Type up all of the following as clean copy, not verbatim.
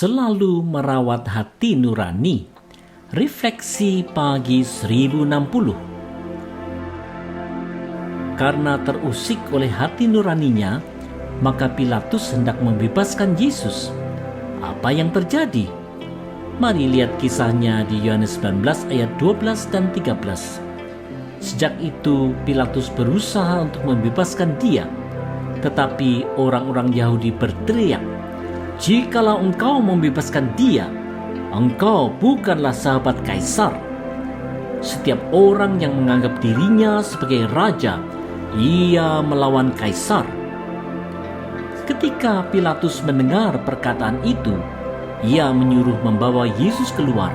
selalu merawat hati nurani. Refleksi pagi 1060. Karena terusik oleh hati nuraninya, maka Pilatus hendak membebaskan Yesus. Apa yang terjadi? Mari lihat kisahnya di Yohanes 19 ayat 12 dan 13. Sejak itu Pilatus berusaha untuk membebaskan dia, tetapi orang-orang Yahudi berteriak, "Jikalau engkau membebaskan dia, engkau bukanlah sahabat Kaisar." Setiap orang yang menganggap dirinya sebagai raja, ia melawan Kaisar. Ketika Pilatus mendengar perkataan itu, ia menyuruh membawa Yesus keluar,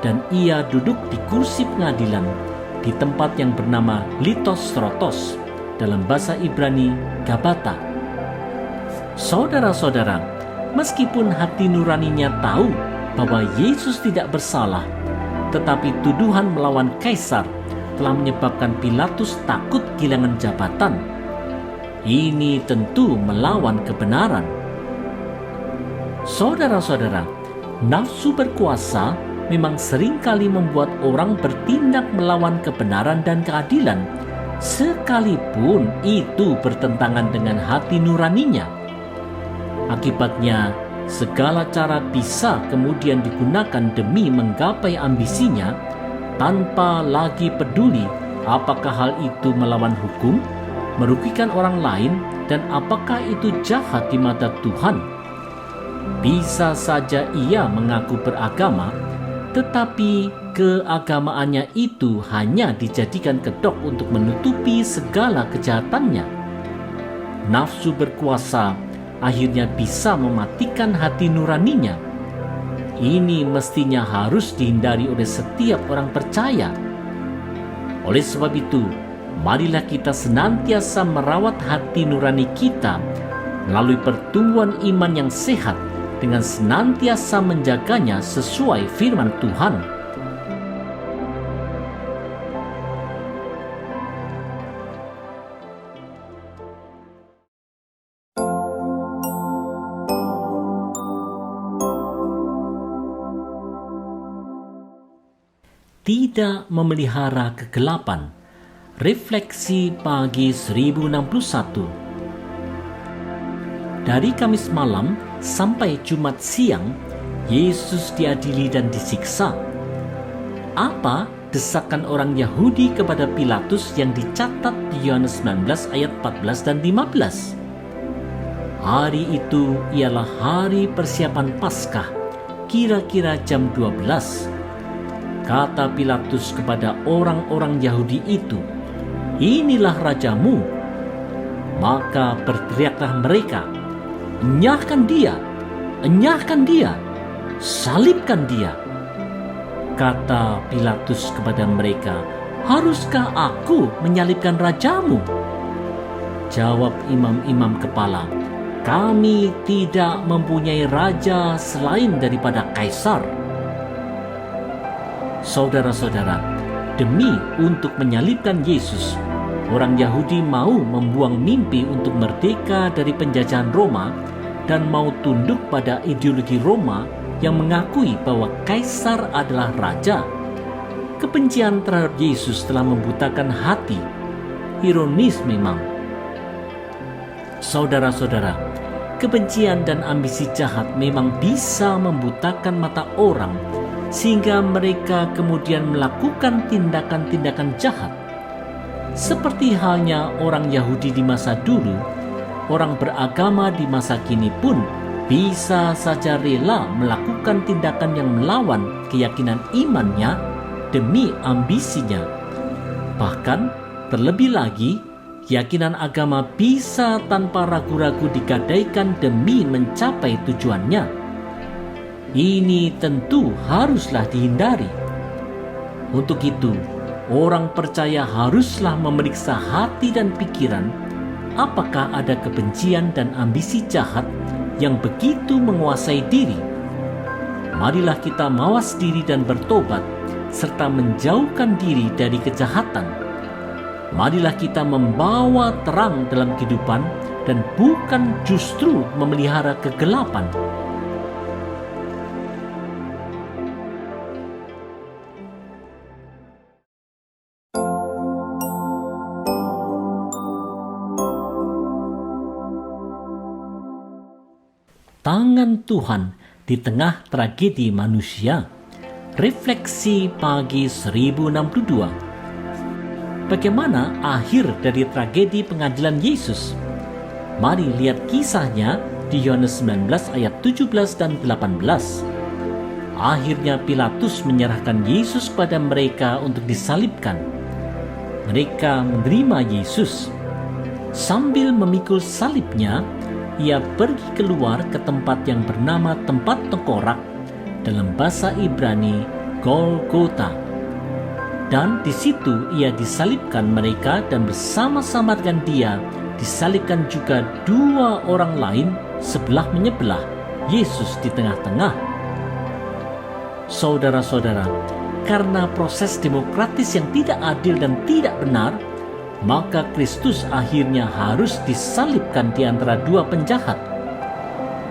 dan ia duduk di kursi pengadilan di tempat yang bernama Litostrotos, dalam bahasa Ibrani Gabata. Saudara-saudara, meskipun hati nuraninya tahu bahwa Yesus tidak bersalah, tetapi tuduhan melawan Kaisar telah menyebabkan Pilatus takut kehilangan jabatan. Ini tentu melawan kebenaran. Saudara-saudara, nafsu berkuasa memang seringkali membuat orang bertindak melawan kebenaran dan keadilan, sekalipun itu bertentangan dengan hati nuraninya. Akibatnya, segala cara bisa kemudian digunakan demi menggapai ambisinya, tanpa lagi peduli apakah hal itu melawan hukum, merugikan orang lain, dan apakah itu jahat di mata Tuhan. Bisa saja ia mengaku beragama, tetapi keagamaannya itu hanya dijadikan kedok untuk menutupi segala kejahatannya. Nafsu berkuasa akhirnya bisa mematikan hati nuraninya. Ini mestinya harus dihindari oleh setiap orang percaya. Oleh sebab itu, marilah kita senantiasa merawat hati nurani kita melalui pertumbuhan iman yang sehat, dengan senantiasa menjaganya sesuai firman Tuhan. Tidak memelihara kegelapan. Refleksi pagi 1061. Dari Kamis malam sampai Jumat siang, Yesus diadili dan disiksa. Apa desakan orang Yahudi kepada Pilatus yang dicatat di Yohanes 19 ayat 14 dan 15? Hari itu ialah hari persiapan Paskah, kira-kira jam 12. Kata Pilatus kepada orang-orang Yahudi itu, "Inilah rajamu." Maka berteriaklah mereka, "Enyahkan dia! Enyahkan dia! Salibkan dia!" Kata Pilatus kepada mereka, "Haruskah aku menyalibkan rajamu?" Jawab imam-imam kepala, "Kami tidak mempunyai raja selain daripada Kaisar." Saudara-saudara, demi untuk menyalibkan Yesus, orang Yahudi mau membuang mimpi untuk merdeka dari penjajahan Roma dan mau tunduk pada ideologi Roma yang mengakui bahwa Kaisar adalah raja. Kebencian terhadap Yesus telah membutakan hati. Ironis memang. Saudara-saudara, kebencian dan ambisi jahat memang bisa membutakan mata orang, sehingga mereka kemudian melakukan tindakan-tindakan jahat. Seperti halnya orang Yahudi di masa dulu, orang beragama di masa kini pun bisa saja rela melakukan tindakan yang melawan keyakinan imannya demi ambisinya. Bahkan terlebih lagi, keyakinan agama bisa tanpa ragu-ragu digadaikan demi mencapai tujuannya. Ini tentu haruslah dihindari. Untuk itu, orang percaya haruslah memeriksa hati dan pikiran, apakah ada kebencian dan ambisi jahat yang begitu menguasai diri. Marilah kita mawas diri dan bertobat, serta menjauhkan diri dari kejahatan. Marilah kita membawa terang dalam kehidupan dan bukan justru memelihara kegelapan. tangan Tuhan di tengah tragedi manusia. Refleksi pagi 1062. Bagaimana akhir dari tragedi pengadilan Yesus? Mari lihat kisahnya di Yohanes 19 ayat 17 dan 18. Akhirnya Pilatus menyerahkan Yesus pada mereka untuk disalibkan. Mereka menerima Yesus. Sambil memikul salibnya, ia pergi keluar ke tempat yang bernama tempat tengkorak, dalam bahasa Ibrani Golgota. Dan di situ ia disalibkan mereka, dan bersama-sama dengan dia disalibkan juga dua orang lain sebelah menyebelah, Yesus di tengah-tengah. Saudara-saudara, karena proses demokratis yang tidak adil dan tidak benar, maka Kristus akhirnya harus disalibkan di antara dua penjahat.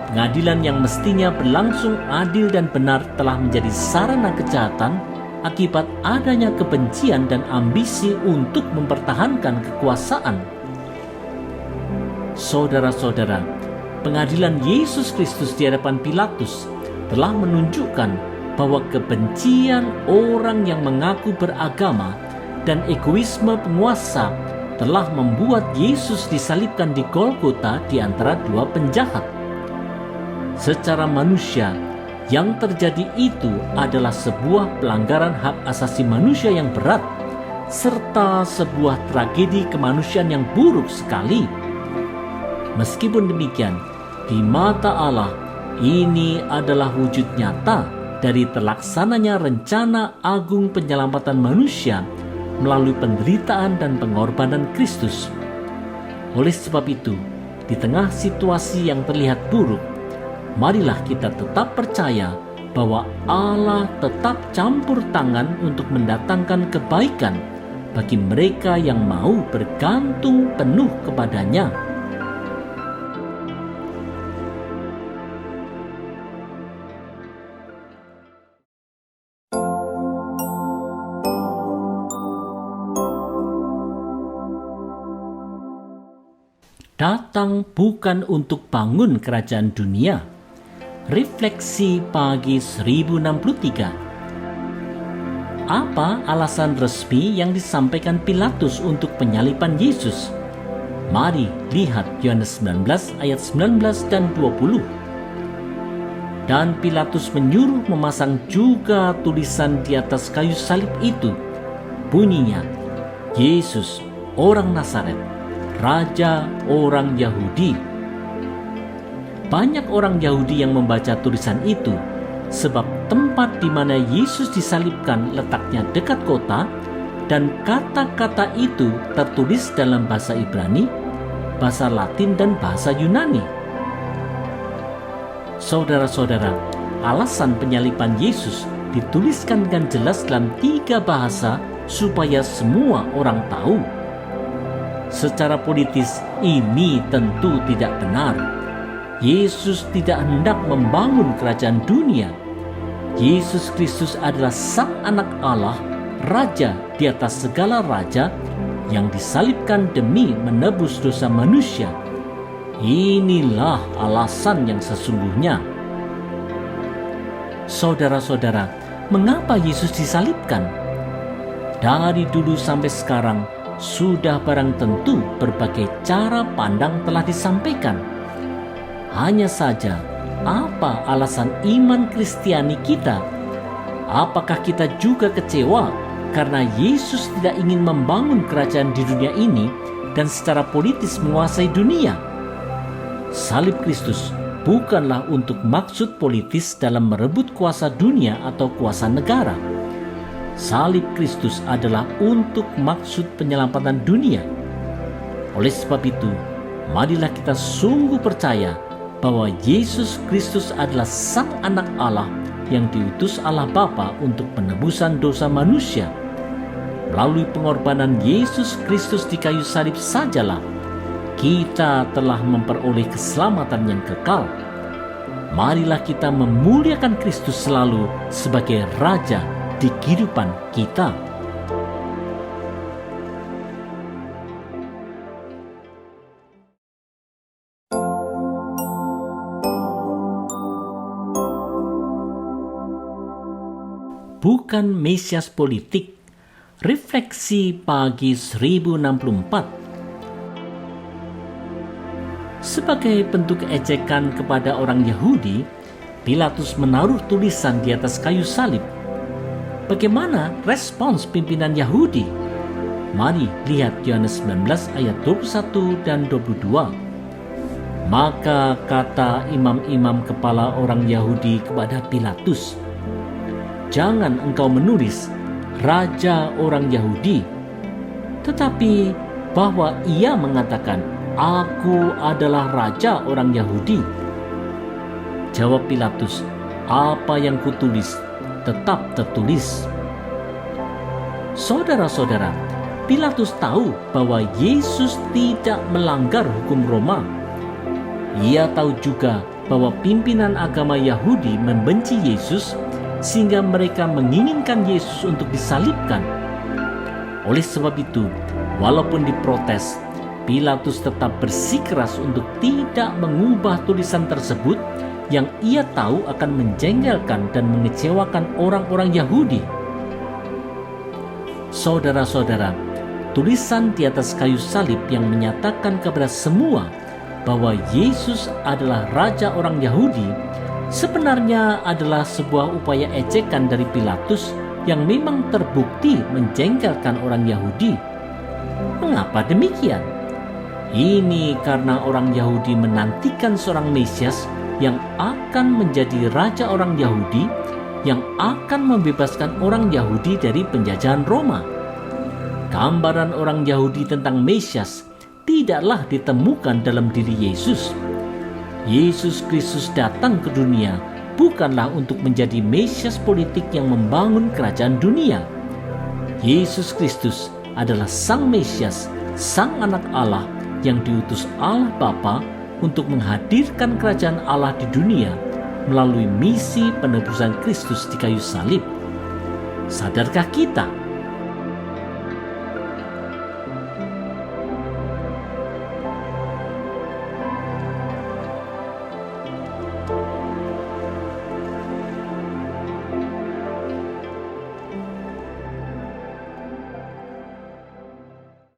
Pengadilan yang mestinya berlangsung adil dan benar telah menjadi sarana kejahatan akibat adanya kebencian dan ambisi untuk mempertahankan kekuasaan. Saudara-saudara, pengadilan Yesus Kristus di hadapan Pilatus telah menunjukkan bahwa kebencian orang yang mengaku beragama dan egoisme penguasa telah membuat Yesus disalibkan di Golgota di antara dua penjahat. Secara manusia, yang terjadi itu adalah sebuah pelanggaran hak asasi manusia yang berat, serta sebuah tragedi kemanusiaan yang buruk sekali. Meskipun demikian, di mata Allah, ini adalah wujud nyata dari terlaksananya rencana agung penyelamatan manusia melalui penderitaan dan pengorbanan Kristus. Oleh sebab itu, di tengah situasi yang terlihat buruk, marilah kita tetap percaya bahwa Allah tetap campur tangan untuk mendatangkan kebaikan bagi mereka yang mau bergantung penuh kepadanya. Datang bukan untuk bangun kerajaan dunia. Refleksi pagi 1063. Apa alasan resmi yang disampaikan Pilatus untuk penyaliban Yesus? Mari lihat Yohanes 19 ayat 19 dan 20. Dan Pilatus menyuruh memasang juga tulisan di atas kayu salib itu. Bunyinya, Yesus, orang Nazaret, Raja orang Yahudi. Banyak orang Yahudi yang membaca tulisan itu, sebab tempat di mana Yesus disalibkan letaknya dekat kota, dan kata-kata itu tertulis dalam bahasa Ibrani, bahasa Latin, dan bahasa Yunani. Saudara-saudara, alasan penyaliban Yesus dituliskan dengan jelas dalam 3 bahasa supaya semua orang tahu. Secara politis, ini tentu tidak benar. Yesus tidak hendak membangun kerajaan dunia. Yesus Kristus adalah Sang Anak Allah, Raja di atas segala raja, yang disalibkan demi menebus dosa manusia. Inilah alasan yang sesungguhnya. Saudara-saudara, mengapa Yesus disalibkan? Dari dulu sampai sekarang, sudah barang tentu berbagai cara pandang telah disampaikan. Hanya saja, apa alasan iman Kristiani kita? Apakah kita juga kecewa karena Yesus tidak ingin membangun kerajaan di dunia ini dan secara politis menguasai dunia? Salib Kristus bukanlah untuk maksud politis dalam merebut kuasa dunia atau kuasa negara. Salib Kristus adalah untuk maksud penyelamatan dunia. Oleh sebab itu, marilah kita sungguh percaya bahwa Yesus Kristus adalah Sang Anak Allah yang diutus Allah Bapa untuk penebusan dosa manusia. Melalui pengorbanan Yesus Kristus di kayu salib sajalah kita telah memperoleh keselamatan yang kekal. Marilah kita memuliakan Kristus selalu sebagai Raja di kehidupan kita. bukan Mesias politik. Refleksi pagi 1064. Sebagai bentuk ejekan kepada orang Yahudi, Pilatus menaruh tulisan di atas kayu salib. Bagaimana respons pimpinan Yahudi? Mari lihat Yohanes 19 ayat 21 dan 22. Maka kata imam-imam kepala orang Yahudi kepada Pilatus, "Jangan engkau menulis Raja orang Yahudi, tetapi bahwa ia mengatakan, 'Aku adalah Raja orang Yahudi.'" Jawab Pilatus, "Apa yang kutulis tetap tertulis." Saudara-saudara, Pilatus tahu bahwa Yesus tidak melanggar hukum Roma. Ia tahu juga bahwa pimpinan agama Yahudi membenci Yesus sehingga mereka menginginkan Yesus untuk disalibkan. Oleh sebab itu, walaupun diprotes, Pilatus tetap bersikeras untuk tidak mengubah tulisan tersebut yang ia tahu akan menjengkelkan dan mengecewakan orang-orang Yahudi. Saudara-saudara, tulisan di atas kayu salib yang menyatakan kepada semua bahwa Yesus adalah Raja orang Yahudi sebenarnya adalah sebuah upaya ejekan dari Pilatus yang memang terbukti menjengkelkan orang Yahudi. Mengapa demikian? Ini karena orang Yahudi menantikan seorang Mesias yang akan menjadi Raja orang Yahudi, yang akan membebaskan orang Yahudi dari penjajahan Roma. Gambaran orang Yahudi tentang Mesias tidaklah ditemukan dalam diri Yesus. Yesus Kristus datang ke dunia bukanlah untuk menjadi Mesias politik yang membangun kerajaan dunia. Yesus Kristus adalah Sang Mesias, Sang Anak Allah yang diutus Allah Bapa untuk menghadirkan kerajaan Allah di dunia melalui misi penebusan Kristus di kayu salib. Sadarkah kita